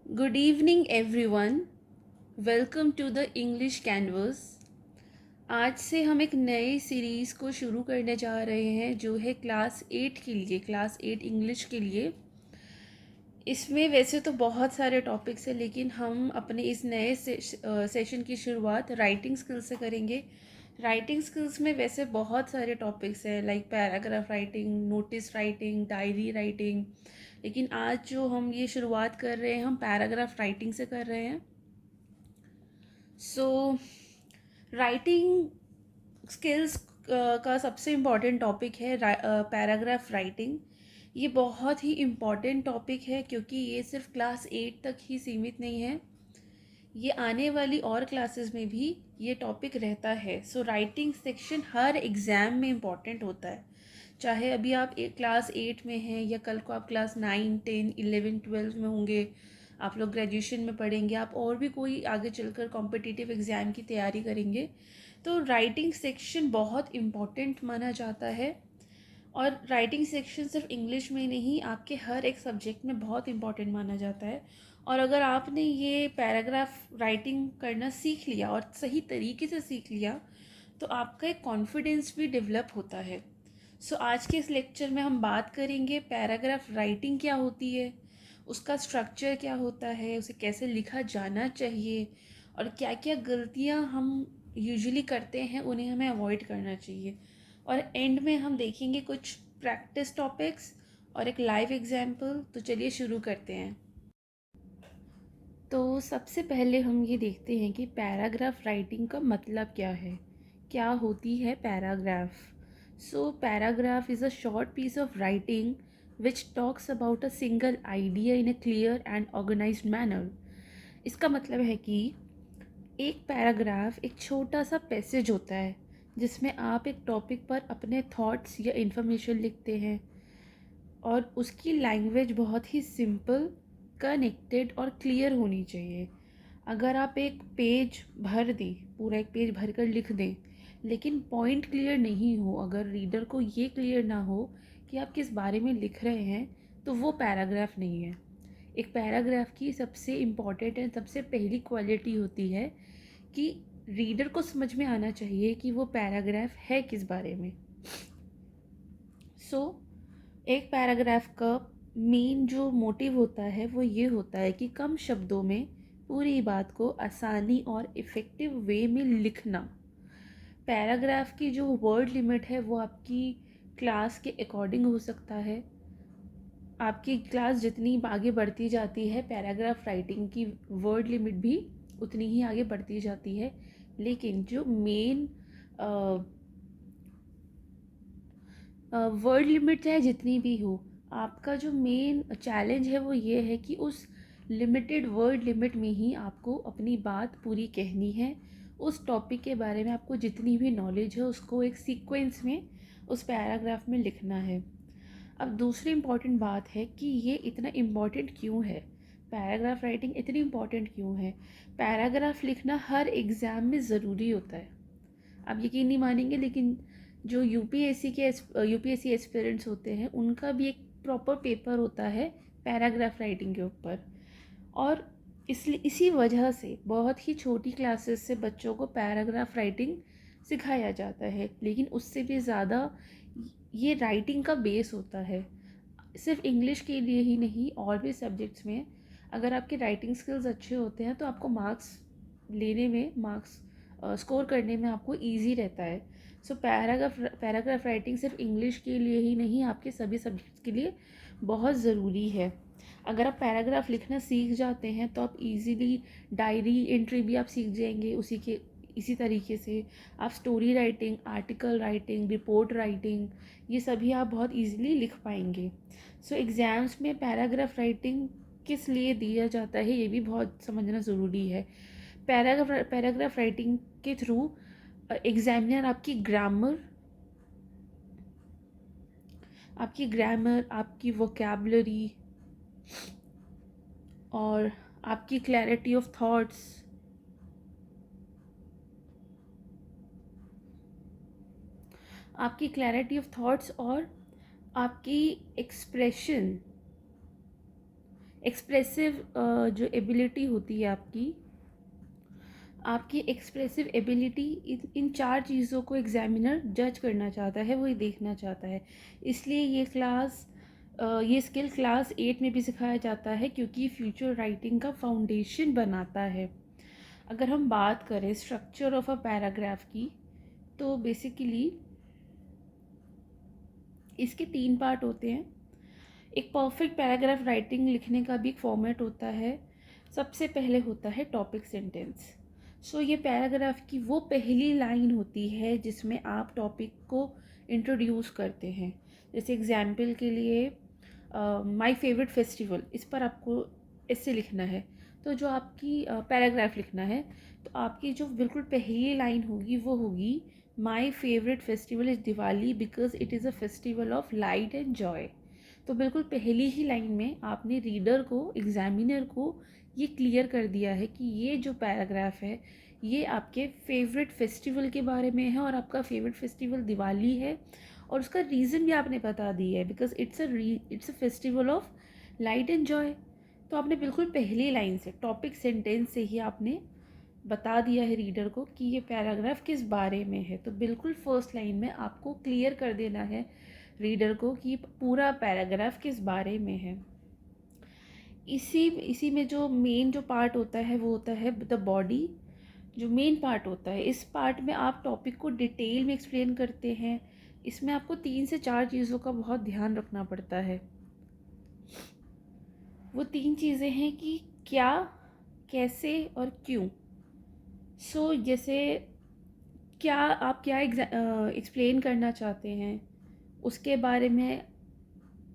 Good evening, everyone. Welcome to the English Canvas. आज से हम एक नए सीरीज़ को शुरू करने जा रहे हैं जो है क्लास 8 के लिए, क्लास 8 इंग्लिश के लिए। इसमें वैसे तो बहुत सारे टॉपिक्स हैं, लेकिन हम अपने इस नए सेशन की शुरुआत राइटिंग स्किल्स से करेंगे। राइटिंग स्किल्स में वैसे बहुत सारे टॉपिक्स हैं, like paragraph writing, notice writing, diary writing, लेकिन आज जो हम ये शुरुआत कर रहे हैं हम पैराग्राफ राइटिंग से कर रहे हैं। सो राइटिंग स्किल्स का सबसे इम्पॉर्टेंट टॉपिक है पैराग्राफ राइटिंग। ये बहुत ही इम्पॉर्टेंट टॉपिक है क्योंकि ये सिर्फ क्लास 8 तक ही सीमित नहीं है, ये आने वाली और क्लासेस में भी ये टॉपिक रहता है। सो राइटिंग सेक्शन हर एग्ज़ाम में इम्पॉर्टेंट होता है, चाहे अभी आप एक क्लास 8 में हैं या कल को आप क्लास 9, 10, 11, 12 में होंगे, आप लोग ग्रेजुएशन में पढ़ेंगे, आप और भी कोई आगे चलकर कॉम्पिटिटिव एग्ज़ाम की तैयारी करेंगे, तो राइटिंग सेक्शन बहुत इम्पॉर्टेंट माना जाता है। और राइटिंग सेक्शन सिर्फ इंग्लिश में नहीं, आपके हर एक सब्जेक्ट में बहुत इम्पॉर्टेंट माना जाता है। और अगर आपने ये पैराग्राफ राइटिंग करना सीख लिया और सही तरीके से सीख लिया तो आपका एक कॉन्फिडेंस भी डेवलप होता है। सो आज के इस लेक्चर में हम बात करेंगे पैराग्राफ राइटिंग क्या होती है, उसका स्ट्रक्चर क्या होता है, उसे कैसे लिखा जाना चाहिए, और क्या क्या गलतियाँ हम यूजुअली करते हैं उन्हें हमें अवॉइड करना चाहिए। और एंड में हम देखेंगे कुछ प्रैक्टिस टॉपिक्स और एक लाइव एग्जाम्पल। तो चलिए शुरू करते हैं। तो सबसे पहले हम ये देखते हैं कि पैराग्राफ राइटिंग का मतलब क्या है, क्या होती है paragraph. So paragraph is a short piece of writing which talks about a single idea in a clear and organised manner. इसका मतलब है कि एक पैराग्राफ एक छोटा सा पैसेज होता है जिसमें आप एक टॉपिक पर अपने थॉट्स या इन्फॉर्मेशन लिखते हैं, और उसकी लैंग्वेज बहुत ही सिंपल, कनेक्टेड और क्लियर होनी चाहिए। अगर आप एक पेज भर दें, पूरा एक पेज भर कर लिख दें, लेकिन पॉइंट क्लियर नहीं हो, अगर रीडर को ये क्लियर ना हो कि आप किस बारे में लिख रहे हैं, तो वो पैराग्राफ नहीं है। एक पैराग्राफ की सबसे इम्पॉर्टेंट एंड सबसे पहली क्वालिटी होती है कि रीडर को समझ में आना चाहिए कि वो पैराग्राफ है किस बारे में। सो एक पैराग्राफ का मेन जो मोटिव होता है वो ये होता है कि कम शब्दों में पूरी बात को आसानी और इफ़ेक्टिव वे में लिखना। पैराग्राफ की जो वर्ड लिमिट है वो आपकी क्लास के अकॉर्डिंग हो सकता है। आपकी क्लास जितनी आगे बढ़ती जाती है पैराग्राफ राइटिंग की वर्ड लिमिट भी उतनी ही आगे बढ़ती जाती है, लेकिन जो मेन वर्ड लिमिट चाहे जितनी भी हो, आपका जो मेन चैलेंज है वो ये है कि उस लिमिटेड वर्ड लिमिट में ही आपको अपनी बात पूरी कहनी है। उस टॉपिक के बारे में आपको जितनी भी नॉलेज है उसको एक सीक्वेंस में उस पैराग्राफ में लिखना है। अब दूसरी इम्पॉर्टेंट बात है कि ये इतना इम्पॉर्टेंट क्यों है, पैराग्राफ राइटिंग इतनी इम्पॉर्टेंट क्यों है। पैराग्राफ लिखना हर एग्ज़ाम में ज़रूरी होता है। आप यकीन नहीं मानेंगे, लेकिन जो यूपीएससी एस्पिरेंट्स होते हैं उनका भी एक प्रॉपर पेपर होता है पैराग्राफ राइटिंग के ऊपर। और इसलिए इसी वजह से बहुत ही छोटी क्लासेस से बच्चों को पैराग्राफ राइटिंग सिखाया जाता है, लेकिन उससे भी ज़्यादा ये राइटिंग का बेस होता है। सिर्फ इंग्लिश के लिए ही नहीं, और भी सब्जेक्ट्स में अगर आपके राइटिंग स्किल्स अच्छे होते हैं तो आपको मार्क्स स्कोर करने में आपको इजी रहता है। सो पैराग्राफ राइटिंग सिर्फ इंग्लिश के लिए ही नहीं, आपके सभी सब्जेक्ट्स के लिए बहुत ज़रूरी है। अगर आप पैराग्राफ लिखना सीख जाते हैं तो आप इजीली डायरी एंट्री भी आप सीख जाएंगे इसी तरीके से आप story writing, article writing, report writing, ये सभी आप बहुत इजीली लिख पाएंगे। सो एग्ज़ाम्स में पैराग्राफ राइटिंग किस लिए दिया जाता है ये भी बहुत समझना ज़रूरी है। पैराग्राफ राइटिंग के थ्रू एग्जामिनर आपकी ग्रामर, आपकी वोकेबलरी और आपकी क्लैरिटी ऑफ थॉट्स, और आपकी एक्सप्रेशन, एक्सप्रेसिव जो एबिलिटी होती है आपकी एक्सप्रेसिव एबिलिटी, इन चार चीज़ों को एग्जामिनर जज करना चाहता है, वही देखना चाहता है। इसलिए ये स्किल क्लास 8 में भी सिखाया जाता है, क्योंकि फ्यूचर राइटिंग का फाउंडेशन बनाता है। अगर हम बात करें स्ट्रक्चर ऑफ अ पैराग्राफ की, तो बेसिकली इसके 3 पार्ट होते हैं। एक परफेक्ट पैराग्राफ राइटिंग लिखने का भी एक फॉर्मेट होता है। सबसे पहले होता है टॉपिक सेंटेंस। सो ये पैराग्राफ की वो पहली लाइन होती है जिसमें आप टॉपिक को इंट्रोड्यूस करते हैं। जैसे एग्जाम्पल के लिए माय फेवरेट फेस्टिवल, इस पर आपको ऐसे लिखना है। तो जो आपकी पैराग्राफ लिखना है, तो आपकी जो बिल्कुल पहली लाइन होगी वो होगी my favourite festival is Diwali because it is a festival of light and Joy. तो बिल्कुल पहली ही लाइन में आपने रीडर को, एग्जामिनर को ये क्लियर कर दिया है कि ये जो पैराग्राफ है ये आपके फेवरेट फेस्टिवल के बारे में है, और आपका फेवरेट फेस्टिवल दिवाली है, और उसका रीज़न भी आपने बता दिया है, because it's a festival of light and Joy. तो आपने बिल्कुल पहली लाइन से, टॉपिक सेंटेंस से ही आपने बता दिया है रीडर को कि ये पैराग्राफ किस बारे में है। तो बिल्कुल फर्स्ट लाइन में आपको क्लियर कर देना है रीडर को कि पूरा पैराग्राफ किस बारे में है। इसी में जो मेन जो पार्ट होता है वो होता है द बॉडी। जो मेन पार्ट होता है, इस पार्ट में आप टॉपिक को डिटेल में एक्सप्लेन करते हैं। इसमें आपको 3 से 4 चीज़ों का बहुत ध्यान रखना पड़ता है। वो 3 चीज़ें हैं कि क्या, कैसे और क्यों। जैसे आप क्या एक्सप्लेन करना चाहते हैं, उसके बारे में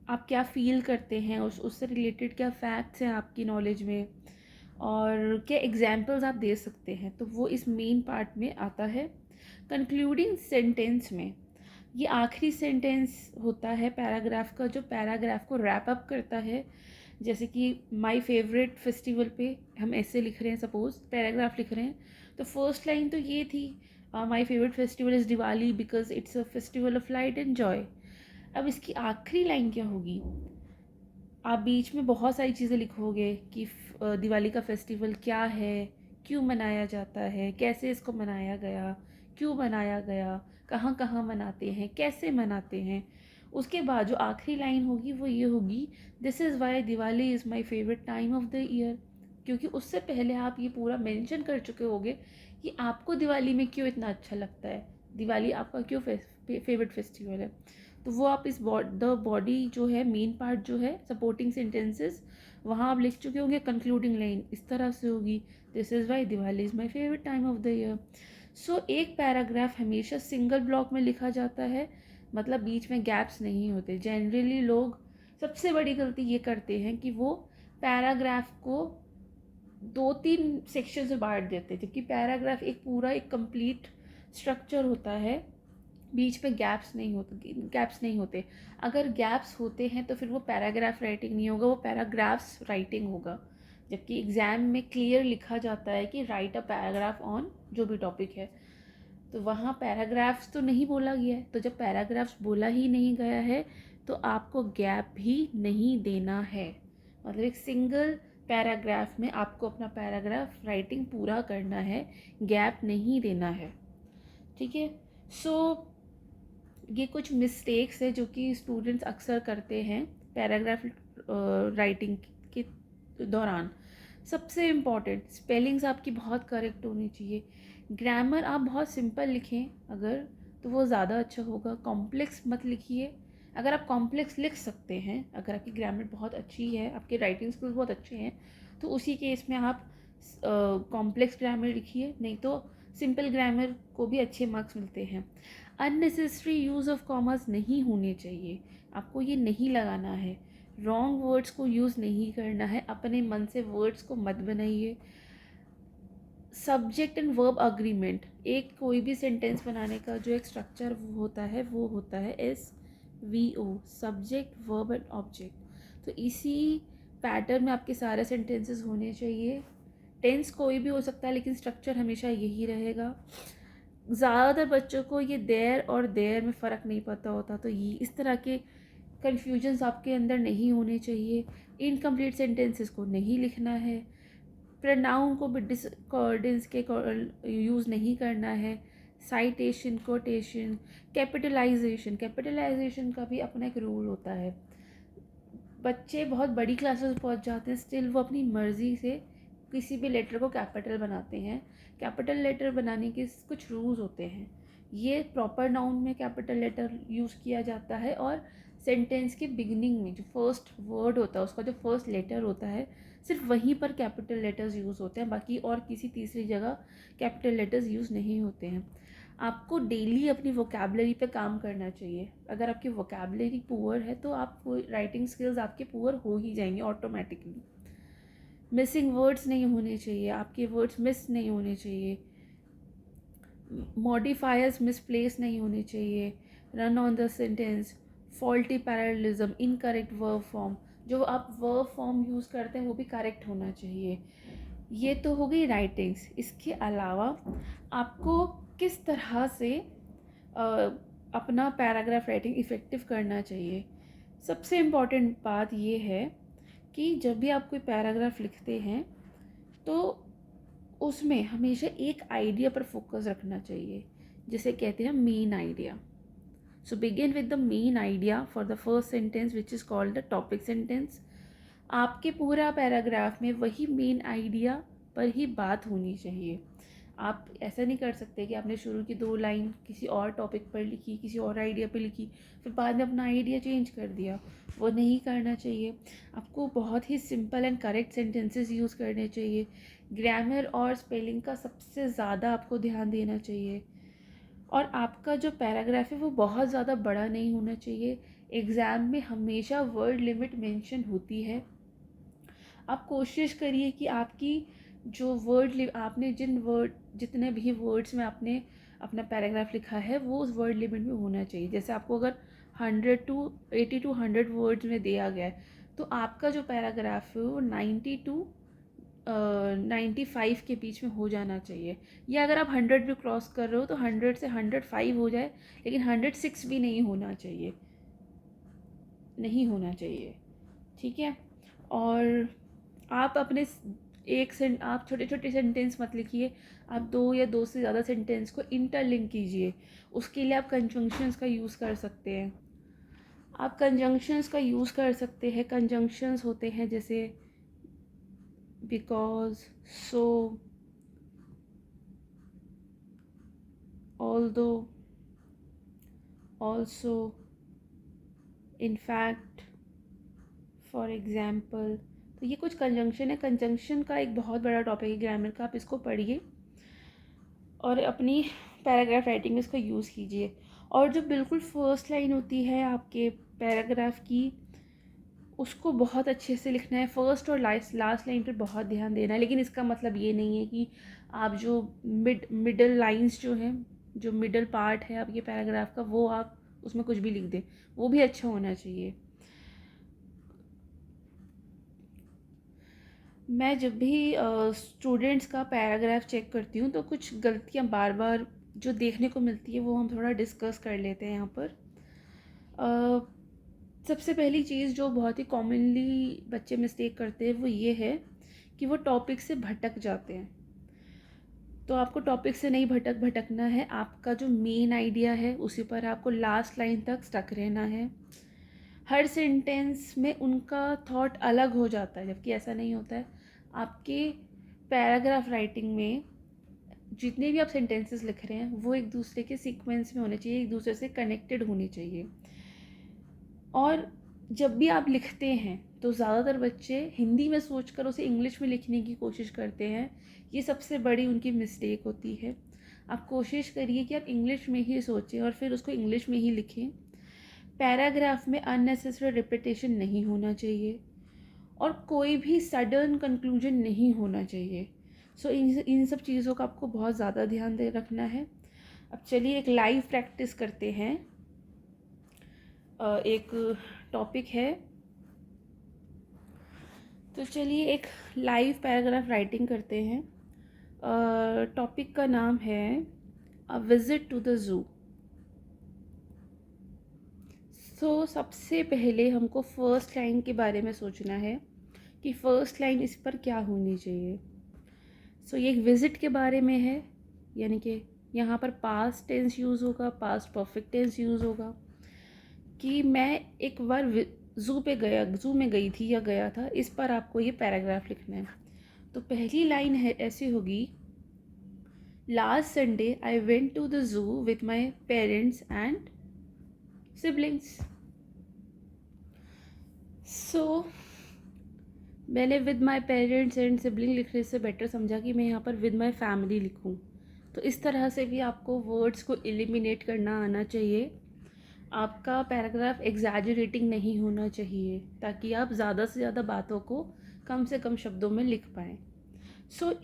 आप क्या फ़ील करते हैं, उससे रिलेटेड क्या फैक्ट्स हैं आपकी नॉलेज में, और क्या एग्जांपल्स आप दे सकते हैं, तो वो इस मेन पार्ट में आता है। कंक्लूडिंग सेंटेंस में ये आखिरी सेंटेंस होता है पैराग्राफ का, जो पैराग्राफ को रैप अप करता है। जैसे कि माय फेवरेट फेस्टिवल पे हम ऐसे लिख रहे हैं, सपोज पैराग्राफ लिख रहे हैं, तो फर्स्ट लाइन तो ये थी my favourite festival is Diwali because it's a festival of light and Joy. अब इसकी आखिरी लाइन क्या होगी, आप बीच में बहुत सारी चीज़ें लिखोगे कि दिवाली का फेस्टिवल क्या है, क्यों मनाया जाता है, कैसे इसको मनाया गया, क्यों मनाया गया, कहाँ कहाँ मनाते हैं, कैसे मनाते हैं। उसके बाद जो आखिरी लाइन होगी वो ये होगी, this is why Diwali is my favourite time of the year. क्योंकि उससे पहले आप ये पूरा मेंशन कर चुके होगे कि आपको दिवाली में क्यों इतना अच्छा लगता है, दिवाली आपका क्यों फेवरेट फेस्टिवल है। तो वो आप इस द बॉडी जो है, मेन पार्ट जो है, सपोर्टिंग सेंटेंसेस, वहाँ आप लिख चुके होंगे। कंक्लूडिंग लाइन इस तरह से होगी, this is why Diwali is my favourite time of the year. एक पैराग्राफ हमेशा सिंगल ब्लॉक में लिखा जाता है, मतलब बीच में गैप्स नहीं होते। जनरली लोग सबसे बड़ी गलती ये करते हैं कि वो पैराग्राफ को 2-3 सेक्शन में बांट देते हैं, जबकि पैराग्राफ एक पूरा एक कंप्लीट स्ट्रक्चर होता है। बीच में गैप्स नहीं होते। अगर गैप्स होते हैं तो फिर वो पैराग्राफ राइटिंग नहीं होगा, वो पैराग्राफ्स राइटिंग होगा। जबकि एग्ज़ाम में क्लियर लिखा जाता है कि राइट अ पैराग्राफ ऑन जो भी टॉपिक है, तो वहाँ पैराग्राफ्स तो नहीं बोला गया है। तो जब पैराग्राफ्स बोला ही नहीं गया है तो आपको गैप भी नहीं देना है। मतलब एक सिंगल पैराग्राफ में आपको अपना पैराग्राफ राइटिंग पूरा करना है, गैप नहीं देना है। ठीक है। ये कुछ मिस्टेक्स है जो कि स्टूडेंट्स अक्सर करते हैं पैराग्राफ राइटिंग के दौरान। सबसे इम्पॉर्टेंट, स्पेलिंग्स आपकी बहुत करेक्ट होनी चाहिए। ग्रामर आप बहुत सिंपल लिखें अगर, तो वो ज़्यादा अच्छा होगा। कॉम्प्लेक्स मत लिखिए। अगर आप कॉम्प्लेक्स लिख सकते हैं, अगर आपकी ग्रामर बहुत अच्छी है, आपके राइटिंग स्किल्स बहुत अच्छे हैं, तो उसी केस में आप कॉम्प्लेक्स ग्रामर लिखिए, नहीं तो सिंपल ग्रामर को भी अच्छे मार्क्स मिलते हैं। अननेसेसरी यूज़ ऑफ कॉमर्स नहीं होने चाहिए, आपको ये नहीं लगाना है। रॉन्ग वर्ड्स को यूज़ नहीं करना है, अपने मन से वर्ड्स को मत बनाइए। सब्जेक्ट एंड वर्ब अग्रीमेंट, एक कोई भी सेंटेंस बनाने का जो एक स्ट्रक्चर होता है वो होता है SVO, subject verb and object. तो इसी पैटर्न में आपके सारे सेंटेंसेस होने चाहिए। टेंस कोई भी हो सकता है लेकिन स्ट्रक्चर हमेशा यही रहेगा। ज़्यादातर बच्चों को ये देयर और देयर में फ़र्क नहीं पता होता, तो ये इस तरह के कन्फ्यूजन्स आपके अंदर नहीं होने चाहिए, इनकम्प्लीट सेंटेंसेस को नहीं लिखना है, प्रोनाउन को भी डिसकॉर्डेंस के यूज़ नहीं करना है, साइटेशन, कोटेशन, कैपिटलाइजेशन का भी अपना एक रूल होता है। बच्चे बहुत बड़ी क्लासेस पहुंच जाते हैं, स्टिल वो अपनी मर्ज़ी से किसी भी लेटर को कैपिटल बनाते हैं। कैपिटल लेटर बनाने के कुछ रूल्स होते हैं। ये प्रॉपर नाउन में कैपिटल लेटर यूज़ किया जाता है, और सेंटेंस के बिगिनिंग में जो फर्स्ट वर्ड होता है, उसका जो फर्स्ट लेटर होता है, सिर्फ वहीं पर कैपिटल लेटर्स यूज़ होते हैं, बाकी और किसी तीसरी जगह कैपिटल लेटर्स यूज़ नहीं होते हैं। आपको डेली अपनी वोकेबलरी पे काम करना चाहिए। अगर आपकी वोकेबलरी पुअर है तो आप राइटिंग स्किल्स आपके पुअर हो ही जाएंगे ऑटोमेटिकली। मिसिंग वर्ड्स नहीं होने चाहिए, आपके वर्ड्स मिस नहीं होने चाहिए, मॉडिफायर्स मिसप्लेस नहीं होने चाहिए, run on the sentence, faulty parallelism, incorrect verb form, जो आप वर्ब फॉर्म यूज़ करते हैं वो भी करेक्ट होना चाहिए। ये तो हो गई राइटिंग्स। इसके अलावा आपको किस तरह से अपना पैराग्राफ राइटिंग इफ़ेक्टिव करना चाहिए। सबसे इम्पॉर्टेंट बात ये है कि जब भी आप कोई पैराग्राफ लिखते हैं तो उसमें हमेशा एक आइडिया पर फोकस रखना चाहिए, जिसे कहते हैं main idea. So begin with the main idea for the first sentence which is called the topic sentence. आपके पूरा पैराग्राफ में वही मेन आइडिया पर ही बात होनी चाहिए। आप ऐसा नहीं कर सकते कि आपने शुरू की 2 लाइन किसी और टॉपिक पर लिखी, किसी और आइडिया पे लिखी, फिर बाद में अपना आइडिया चेंज कर दिया। वो नहीं करना चाहिए। आपको बहुत ही simple and correct sentences use करने चाहिए। ग्रामर और स्पेलिंग का सबसे ज़्यादा आपको ध्यान देना चाहिए। और आपका जो पैराग्राफ है वो बहुत ज़्यादा बड़ा नहीं होना चाहिए। एग्ज़ाम में हमेशा वर्ड लिमिट मेंशन होती है। आप कोशिश करिए कि आपकी जो आपने जितने भी वर्ड्स में आपने अपना पैराग्राफ लिखा है वो उस वर्ड लिमिट में होना चाहिए। जैसे आपको अगर 80 टू 100 वर्ड्स में दिया गया है, तो आपका जो पैराग्राफ है वो 90 टू 95 के बीच में हो जाना चाहिए। या अगर आप 100 भी क्रॉस कर रहे हो तो 100 से 105 हो जाए, लेकिन 106 भी नहीं होना चाहिए, ठीक है। और आप आप छोटे छोटे सेंटेंस मत लिखिए। आप 2 या 2 से ज़्यादा सेंटेंस को इंटरलिंक कीजिए। उसके लिए आप कंजंक्शंस का यूज़ कर सकते हैं। कंजंक्शंस होते हैं जैसे because, so, although, also, in fact, for example. तो ये कुछ कंजंक्शन है। कंजंक्शन का एक बहुत बड़ा टॉपिक है ग्रामर का, आप इसको पढ़िए और अपनी पैराग्राफ राइटिंग में इसको यूज़ कीजिए। और जो बिल्कुल फर्स्ट लाइन होती है आपके पैराग्राफ की, उसको बहुत अच्छे से लिखना है। फर्स्ट और लास्ट लाइन पर बहुत ध्यान देना है। लेकिन इसका मतलब ये नहीं है कि आप जो मिडल लाइंस जो हैं, जो मिडल पार्ट है आपके पैराग्राफ का, वो आप उसमें कुछ भी लिख दें। वो भी अच्छा होना चाहिए। मैं जब भी स्टूडेंट्स का पैराग्राफ चेक करती हूँ तो कुछ गलतियाँ बार बार जो देखने को मिलती है वो हम थोड़ा डिस्कस कर लेते हैं यहाँ पर। सबसे पहली चीज़ जो बहुत ही कॉमनली बच्चे मिस्टेक करते हैं वो ये है कि वो टॉपिक से भटक जाते हैं। तो आपको टॉपिक से नहीं भटकना है। आपका जो मेन आइडिया है उसी पर आपको लास्ट लाइन तक स्टक रहना है। हर सेंटेंस में उनका थॉट अलग हो जाता है, जबकि ऐसा नहीं होता है। आपके पैराग्राफ राइटिंग में जितने भी आप सेंटेंसेस लिख रहे हैं वो एक दूसरे के सीक्वेंस में होने चाहिए, एक दूसरे से कनेक्टेड होने चाहिए। और जब भी आप लिखते हैं तो ज़्यादातर बच्चे हिंदी में सोचकर उसे इंग्लिश में लिखने की कोशिश करते हैं। ये सबसे बड़ी उनकी मिस्टेक होती है। आप कोशिश करिए कि आप इंग्लिश में ही सोचें और फिर उसको इंग्लिश में ही लिखें। पैराग्राफ में अननेसेसरी रिपीटेशन नहीं होना चाहिए और कोई भी सडन कंक्लूजन नहीं होना चाहिए। सो इन सब चीज़ों का आपको बहुत ज़्यादा ध्यान दे रखना है। अब चलिए एक लाइव प्रैक्टिस करते हैं। एक टॉपिक है, तो चलिए एक लाइव पैराग्राफ राइटिंग करते हैं। टॉपिक का नाम है अ विज़िट टू द ज़ू। सबसे पहले हमको फर्स्ट लाइन के बारे में सोचना है कि फ़र्स्ट लाइन इस पर क्या होनी चाहिए। ये एक विज़िट के बारे में है, यानी कि यहाँ पर पास्ट टेंस यूज़ होगा, पास्ट परफेक्ट टेंस यूज़ होगा कि मैं एक बार ज़ू में गई थी या गया था। इस पर आपको ये पैराग्राफ लिखना है। तो पहली लाइन है ऐसे होगी, last Sunday I went to the zoo with my parents and siblings. मैंने with my parents and sibling लिखने से बेटर समझा कि मैं यहाँ पर विद माई फैमिली लिखूँ। तो इस तरह से भी आपको वर्ड्स को एलिमिनेट करना आना चाहिए। आपका पैराग्राफ एग्जैजरेटिंग नहीं होना चाहिए ताकि आप ज़्यादा से ज़्यादा बातों को कम से कम शब्दों में लिख पाएँ।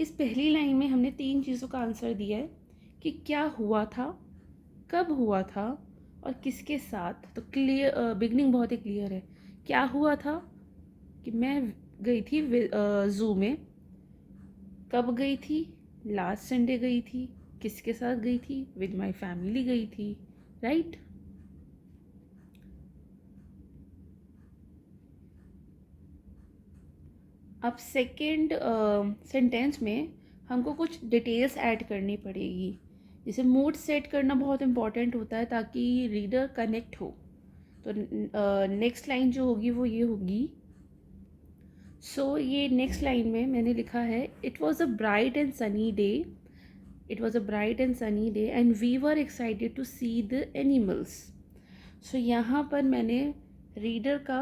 इस पहली लाइन में हमने 3 चीज़ों का आंसर दिया है कि क्या हुआ था, कब हुआ था और किसके साथ। तो क्लियर, बिगनिंग बहुत ही क्लियर है। क्या हुआ था कि मैं गई थी ज़ू में। कब गई थी? लास्ट संडे गई थी। किसके साथ गई थी? विद माई फैमिली गई थी, राइट। अब सेकेंड सेंटेंस में हमको कुछ डिटेल्स ऐड करनी पड़ेगी। जैसे मूड सेट करना बहुत इम्पॉर्टेंट होता है ताकि रीडर कनेक्ट हो। तो नेक्स्ट लाइन जो होगी वो ये होगी। ये नेक्स्ट लाइन में मैंने लिखा है, it was a bright and sunny day, it was a bright and sunny day and we were excited to see the animals. यहाँ पर मैंने रीडर का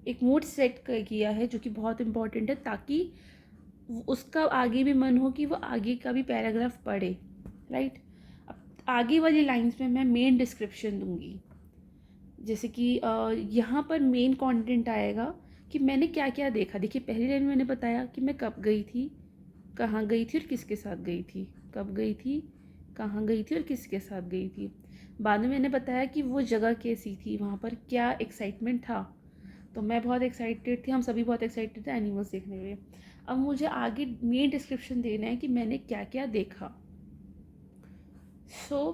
एक मूड सेट किया है जो कि बहुत इम्पॉर्टेंट है ताकि उसका आगे भी मन हो कि वो आगे का भी पैराग्राफ पढ़े, राइट। अब आगे वाली लाइंस में मैं मेन डिस्क्रिप्शन दूंगी। जैसे कि यहाँ पर मेन कंटेंट आएगा कि मैंने क्या क्या देखा। देखिए पहली लाइन में मैंने बताया कि मैं कब गई थी, कहाँ गई थी और किसके साथ गई थी। कब गई थी, कहाँ गई थी और किसके साथ गई थी। बाद में मैंने बताया कि वो जगह कैसी थी, वहाँ पर क्या एक्साइटमेंट था। तो मैं बहुत एक्साइटेड थी, हम सभी बहुत एक्साइटेड थे एनिमल्स देखने के लिए। अब मुझे आगे मेन डिस्क्रिप्शन देना है कि मैंने क्या क्या देखा।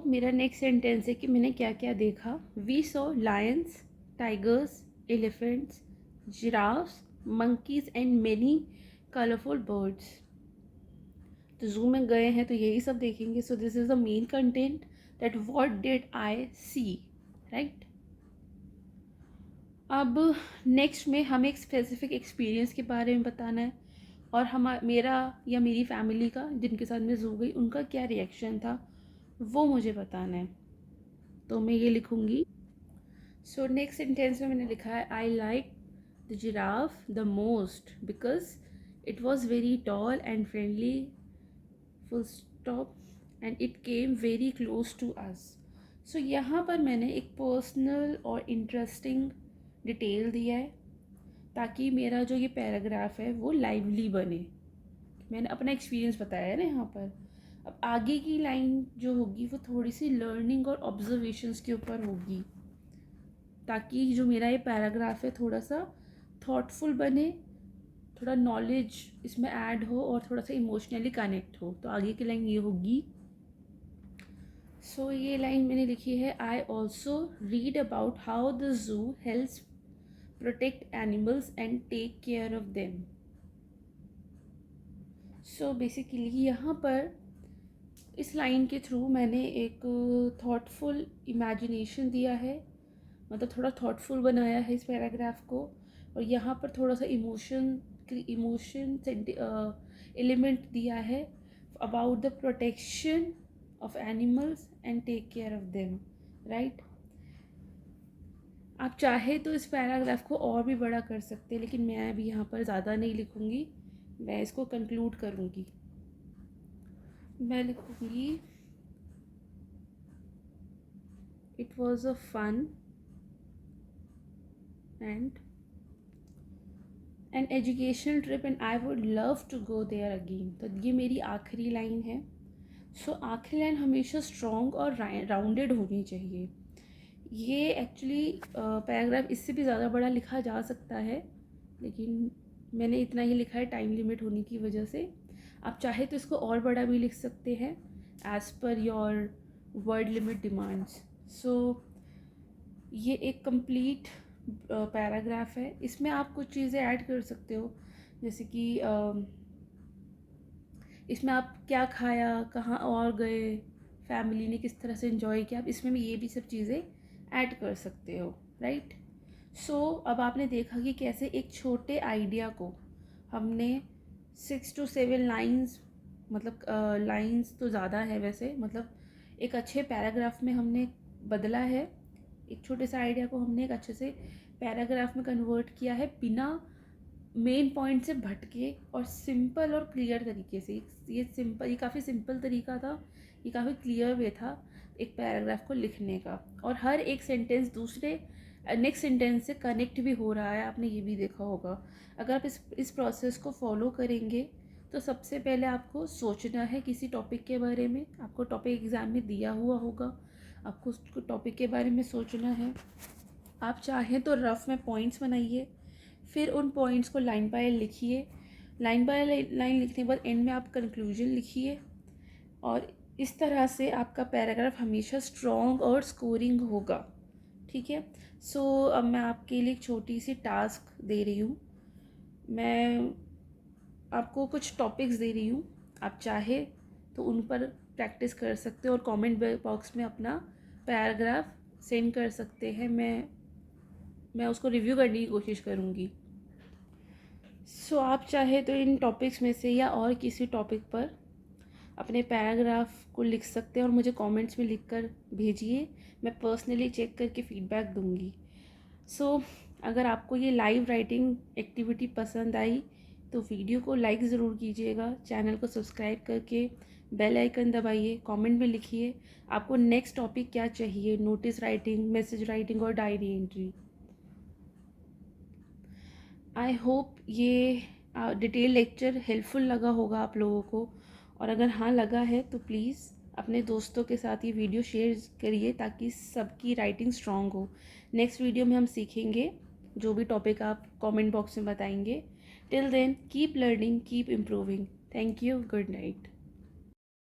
मेरा नेक्स्ट सेंटेंस है कि मैंने क्या क्या देखा। We saw lions, tigers, elephants, giraffes, monkeys and many colourful birds. तो ज़ू में गए हैं तो यही सब देखेंगे। This is the main content, that what did I see, right. अब नेक्स्ट में हमें एक स्पेसिफिक एक्सपीरियंस के बारे में बताना है और मेरा या मेरी फैमिली का, जिनके साथ मैं ज़ू गई, उनका क्या रिएक्शन था वो मुझे बताना है। तो मैं ये लिखूँगी। नेक्स्ट सेंटेंस में मैंने लिखा है, I like the giraffe the most because it was very tall and friendly, full stop, and it came very close to us. यहाँ पर मैंने एक पर्सनल और इंटरेस्टिंग डिटेल दिया है ताकि मेरा जो ये पैराग्राफ है वो लाइवली बने। मैंने अपना एक्सपीरियंस बताया है ना यहाँ पर। अब आगे की लाइन जो होगी वो थोड़ी सी लर्निंग और ऑब्जर्वेशंस के ऊपर होगी ताकि जो मेरा ये पैराग्राफ है थोड़ा सा थॉटफुल बने, थोड़ा नॉलेज इसमें ऐड हो और थोड़ा सा इमोशनली कनेक्ट हो। तो आगे की लाइन ये होगी। ये लाइन मैंने लिखी है, I also read about how the zoo helps protect animals and take care of them. Basically यहाँ पर इस लाइन के थ्रू मैंने एक थॉटफुल इमेजिनेशन दिया है, मतलब थोड़ा थॉटफुल बनाया है इस पैराग्राफ को। और यहाँ पर थोड़ा सा इमोशन एलिमेंट दिया है about the protection of animals and take care of them, right. आप चाहे तो इस पैराग्राफ को और भी बड़ा कर सकते हैं, लेकिन मैं अभी यहाँ पर ज़्यादा नहीं लिखूँगी, मैं इसको कंक्लूड करूँगी। मैं लिखूँगी, it was a fun and an educational trip and I would love to go there again. तो ये मेरी आखिरी लाइन है। आखिरी लाइन हमेशा स्ट्रॉन्ग और राउंडेड होनी चाहिए। ये एक्चुअली पैराग्राफ इससे भी ज़्यादा बड़ा लिखा जा सकता है, लेकिन मैंने इतना ही लिखा है टाइम लिमिट होने की वजह से। आप चाहे तो इसको और बड़ा भी लिख सकते हैं as per your word limit demands. ये एक कंप्लीट पैराग्राफ है। इसमें आप कुछ चीज़ें ऐड कर सकते हो, जैसे कि इसमें आप क्या खाया, कहाँ और गए, फैमिली ने किस तरह से इन्जॉय किया, आप इसमें भी ये भी सब चीज़ें ऐड कर सकते हो, राइट। सो अब आपने देखा कि कैसे एक छोटे आइडिया को हमने 6 to 7 लाइन्स, मतलब लाइन्स तो ज़्यादा है वैसे, मतलब एक अच्छे पैराग्राफ में हमने बदला है। एक छोटे से आइडिया को हमने एक अच्छे से पैराग्राफ में कन्वर्ट किया है, बिना मेन पॉइंट से भटके और सिंपल और क्लियर तरीके से। ये काफ़ी सिंपल तरीका था, ये काफ़ी क्लियर वे था एक पैराग्राफ को लिखने का, और हर एक सेंटेंस दूसरे नेक्स्ट सेंटेंस से कनेक्ट भी हो रहा है, आपने ये भी देखा होगा। अगर आप इस प्रोसेस को फॉलो करेंगे तो सबसे पहले आपको सोचना है किसी टॉपिक के बारे में। आपको टॉपिक एग्ज़ाम में दिया हुआ होगा, आपको उस टॉपिक के बारे में सोचना है। आप चाहें तो रफ में पॉइंट्स बनाइए, फिर उन पॉइंट्स को लाइन बाय लिखिए। लाइन बाय लाइन लिखने के बाद एंड में आप कंक्लूजन लिखिए, और इस तरह से आपका पैराग्राफ हमेशा स्ट्रॉन्ग और स्कोरिंग होगा, ठीक है। सो अब मैं आपके लिए एक छोटी सी टास्क दे रही हूँ। मैं आपको कुछ टॉपिक्स दे रही हूँ, आप चाहे तो उन पर प्रैक्टिस कर सकते हो और कमेंट बॉक्स में अपना पैराग्राफ सेंड कर सकते हैं। मैं उसको रिव्यू करने की कोशिश करूँगी। सो आप चाहे तो इन टॉपिक्स में से या और किसी टॉपिक पर अपने पैराग्राफ को लिख सकते हैं और मुझे कमेंट्स में लिखकर भेजिए। मैं पर्सनली चेक करके फीडबैक दूँगी। सो अगर आपको ये लाइव राइटिंग एक्टिविटी पसंद आई तो वीडियो को लाइक ज़रूर कीजिएगा, चैनल को सब्सक्राइब करके बेल आइकन दबाइए, कमेंट में लिखिए आपको नेक्स्ट टॉपिक क्या चाहिए, नोटिस राइटिंग, मैसेज राइटिंग और डायरी एंट्री। आई होप ये डिटेल लेक्चर हेल्पफुल लगा होगा आप लोगों को, और अगर हाँ लगा है तो प्लीज़ अपने दोस्तों के साथ ये वीडियो शेयर करिए ताकि सबकी राइटिंग स्ट्रांग हो। नेक्स्ट वीडियो में हम सीखेंगे जो भी टॉपिक आप कमेंट बॉक्स में बताएंगे। Till then keep learning, keep improving. Thank you, good night.